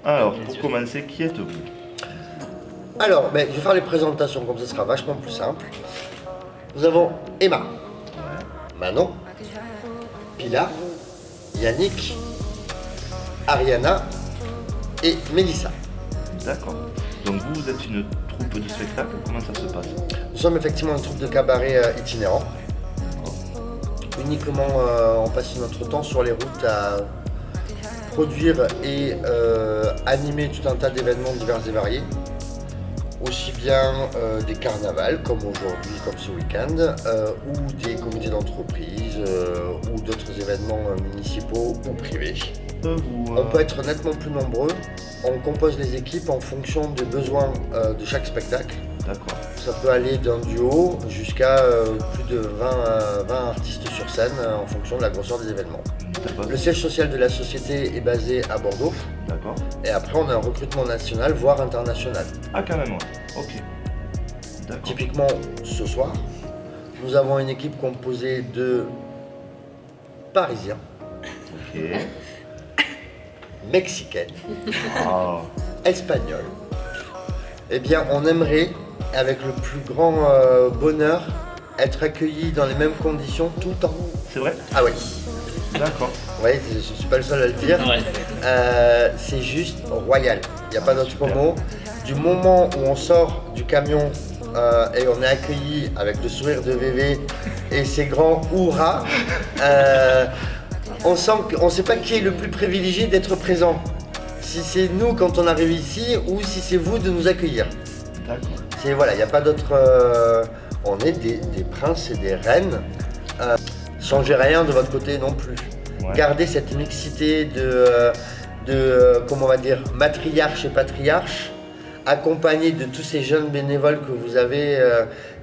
Alors, pour commencer, qui êtes-vous? Alors, je vais faire les présentations, comme ça sera vachement plus simple. Nous avons Emma, Manon, Pilar, Yannick, Ariana et Mélissa. D'accord. Donc vous êtes une troupe de spectacle, comment ça se passe? Nous sommes effectivement une troupe de cabaret itinérant. Uniquement, on passe notre temps sur les routes à produire et animer tout un tas d'événements divers et variés. Aussi bien des carnavals comme aujourd'hui, comme ce week-end, ou des comités d'entreprise ou d'autres événements municipaux ou privés. On peut être nettement plus nombreux. On compose les équipes en fonction des besoins de chaque spectacle. D'accord. Ça peut aller d'un duo jusqu'à plus de 20 artistes sur scène en fonction de la grosseur des événements. Le siège social de la société est basé à Bordeaux. D'accord. Et après, on a un recrutement national, voire international. Ah, quand même, ouais. Ok. D'accord. Typiquement, ce soir, nous avons une équipe composée de Parisiens, Ok. Mexicaines, Ah. Espagnols. Eh bien, on aimerait, avec le plus grand bonheur, être accueillis dans les mêmes conditions tout le temps. C'est vrai? Ah oui. D'accord. Oui, je ne suis pas le seul à le dire. Ouais. C'est juste royal. Il n'y a pas d'autre Super. mot. Du moment où on sort du camion et on est accueilli avec le sourire de VV et ses grands hurrahs, on sent qu'on ne sait pas qui est le plus privilégié d'être présent. Si c'est nous quand on arrive ici ou si c'est vous de nous accueillir. D'accord. Voilà, il n'y a pas d'autre. On est des princes et des reines. Changez rien de votre côté non plus. Ouais. Gardez cette mixité de comment on va dire, matriarche et patriarche, accompagné de tous ces jeunes bénévoles que vous avez.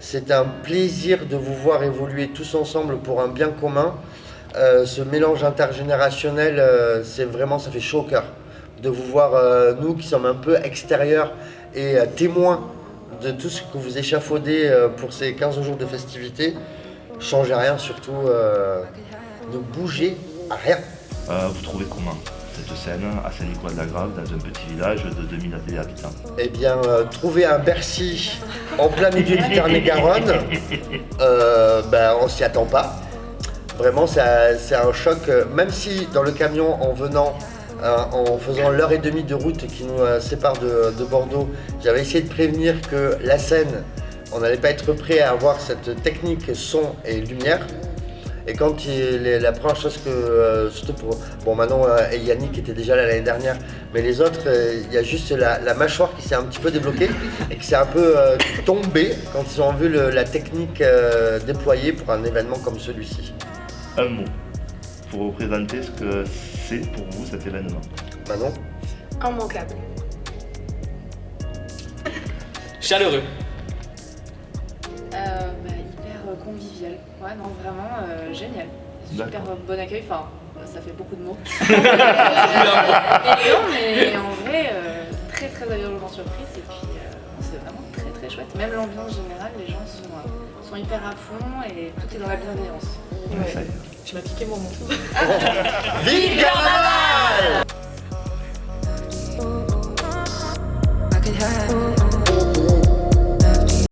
C'est un plaisir de vous voir évoluer tous ensemble pour un bien commun. Ce mélange intergénérationnel, c'est vraiment, ça fait chaud au cœur de vous voir, nous qui sommes un peu extérieurs et témoins de tout ce que vous échafaudez pour ces 15 jours de festivités. Changez rien, surtout ne bougez à rien. Vous trouvez comment cette scène à Saint-Nicolas-de-la-Grave, dans un petit village de 2000 habitants? Eh bien, trouver un Bercy en plein milieu du Tarn-et-Garonne, on s'y attend pas. Vraiment, c'est un choc, même si dans le camion, en venant, en faisant l'heure et demie de route qui nous sépare de Bordeaux, j'avais essayé de prévenir que la scène, on n'allait pas être prêt à avoir cette technique son et lumière. Et quand la première chose que, surtout pour Manon et Yannick étaient déjà là l'année dernière, mais les autres, il y a juste la mâchoire qui s'est un petit peu débloquée et qui s'est un peu tombée quand ils ont vu la technique déployée pour un événement comme celui-ci. Un mot pour représenter ce que c'est pour vous cet événement. Manon? Immanquable. Chaleureux. Hyper convivial. Ouais, non, vraiment génial. Super D'accord. bon accueil. Enfin, ça fait beaucoup de mots. Et non, mais en vrai, très très agréablement surprise. Et puis, c'est vraiment très très chouette. Même l'ambiance générale, les gens sont hyper à fond et tout est dans la bienveillance. Ouais, ça y est. Tu m'as piqué mon manteau. Vive Carnaval! I could have